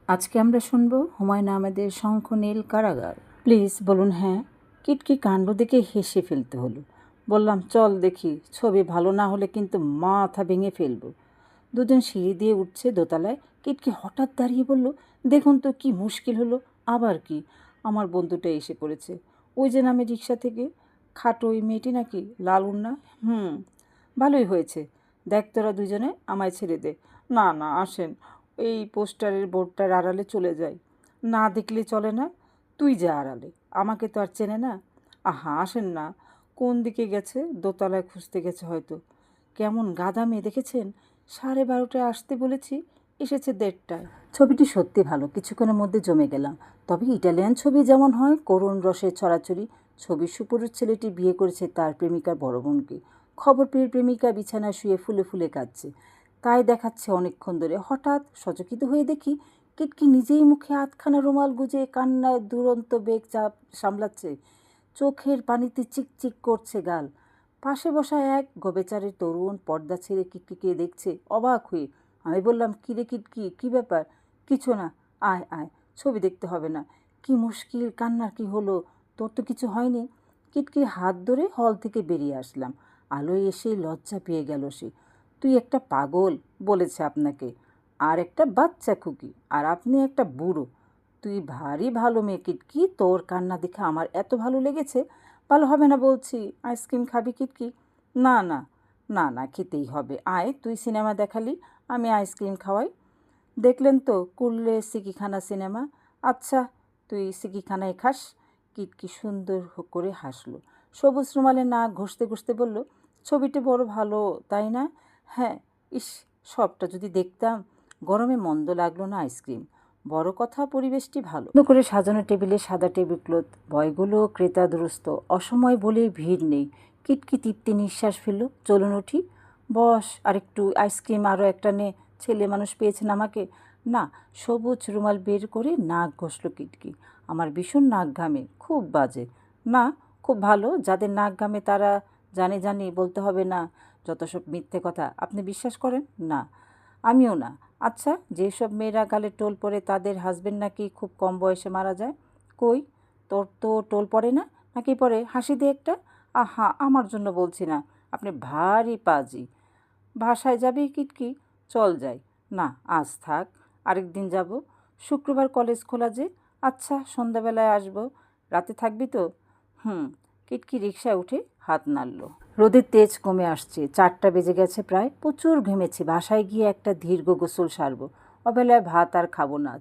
আজকে আমরা শুনব হুমায়ুন আহমেদের শঙ্খনীল কারাগার। প্লিজ বলুন হ্যাঁ। কিটকি কাণ্ড দেখে হেসে ফেলতে হলো। বললাম চল দেখি, ছবি ভালো না হলে কিন্তু মাথা ভেঙে ফেলবো। দুজন সিঁড়ি দিয়ে উঠছে দোতলায়। কিটকি হঠাৎ দাঁড়িয়ে বলল, দেখুন তো কি মুশকিল হলো। আবার কি? আমার বন্ধুটা এসে পড়েছে। ওই যে নামে রিক্সা থেকে, খাটো ওই মেয়েটি নাকি, লাল উন্না। ভালোই হয়েছে। দেখ তোরা দুজনে আমায় ছেড়ে দে। না না আসেন, এই পোস্টারের বোর্ডটার আড়ালে চলে যাই। না দেখলে চলে না, তুই যা আড়ালে, আমাকে তো আর চেনে না। আহা আসেন না। কোন দিকে গেছে? দোতলায় খুঁজতে গেছে হয়তো। কেমন গাধা মেয়ে দেখেছেন? 12:30টায় আসতে বলেছি, এসেছে 1:30টায়। ছবিটি সত্যি ভালো, কিছুক্ষণের মধ্যে জমে গেলাম। তবে ইটালিয়ান ছবি যেমন হয়, করুণ রসের ছড়াছড়ি। ছবির সুপুরুষ ছেলেটি বিয়ে করেছে তার প্রেমিকার বড় বোনকে। খবর পেয়ে প্রেমিকা বিছানায় শুয়ে ফুলে ফুলে কাঁদছে, তাই দেখাচ্ছে অনেকক্ষণ ধরে। হঠাৎ সচকিত হয়ে দেখি কিটকি নিজেই মুখে আধখানা রুমাল গুজে কান্নায় দুরন্ত বেগ চাপ সামলাচ্ছে। চোখের পানিতে চিকচিক করছে গাল। পাশে বসা এক গোবেচারের তরুণ পর্দা ছেড়ে কিটকিকে দেখছে অবাক হয়ে। আমি বললাম, কী রে কিটকি, কী ব্যাপার? কিছু না, আয় আয়, ছবি দেখতে হবে না। কি মুশকিল, কান্নার কি হলো? তোর তো কিছু হয়নি। কিটকির হাত ধরে হল থেকে বেরিয়ে আসলাম। আলোয় এসেই লজ্জা পেয়ে গেল সে। তুই একটা পাগল বলেছে আপনাকে, আর একটা বাচ্চা খুকি, আর আপনি একটা বুড়ো। তুই ভারী ভালো মেয়ে কিটকি, তোর কান্না দেখে আমার এত ভালো লেগেছে। ভালো হবে না বলছি। আইসক্রিম খাবি কিটকি? না না, না না খেতেই হবে। আয়, তুই সিনেমা দেখালি, আমি আইসক্রিম খাওয়াই। দেখলেন তো, কুল্লে সিকিখানা সিনেমা। আচ্ছা, তুই সিকিখানায় খাস। কিটকি সুন্দর করে হাসলো। সবুজ রুমালে নাক ঘষতে ঘষতে বলল, ছবিটি বড় ভালো তাই না? হ্যাঁ। ইস, সবটা যদি দেখতাম। গরমে মন্দ লাগলো না আইসক্রিম। বড় কথা পরিবেশটি ভালো। করে সাজানো টেবিলে সাদা টেবিল ক্লথ, বয়গুলো ক্রেতা দুরস্ত। অসময় বলে ভিড় নেই। কিটকি তৃপ্তি নিঃশ্বাস ফেলল। চলুন উঠি। বস, আরেকটু আইসক্রিম, আরও একটা নে। ছেলে মানুষ পেয়েছেন আমাকে। না। সবুজ রুমাল বের করে নাক ঘষল কিটকি। আমার ভীষণ নাক ঘামে, খুব বাজে। না, খুব ভালো। যাদের নাক ঘামে তারা জানি বলতে হবে না। যত সব মিথ্যে কথা। আপনি বিশ্বাস করেন না? আমিও না। আচ্ছা, যেসব মেয়েরা গালে টোল পরে তাদের হাজবেন্ড নাকি খুব কম বয়সে মারা যায়। কই, তোর তো টোল পড়ে না নাকি? পরে হাসি দে একটা। আহা, আমার জন্য বলছি না, আপনি ভারী পাজি। ভাষায় যাবি কিটকি? চল যাই। না, আজ থাক, আরেক দিন যাব। শুক্রবার কলেজ খোলা যে। আচ্ছা, সন্ধ্যাবেলায় আসবো। রাতে থাকবি তো? কিটকি রিকশায় উঠে হাত নাড়ল। রোদের তেজ কমে আসছে। 4টা বেজে গেছে প্রায়। প্রচুর ঘেমেছি। বাসায় গিয়ে একটা দীর্ঘ গোসল সারব। অবেলায় ভাত আর খাবো না।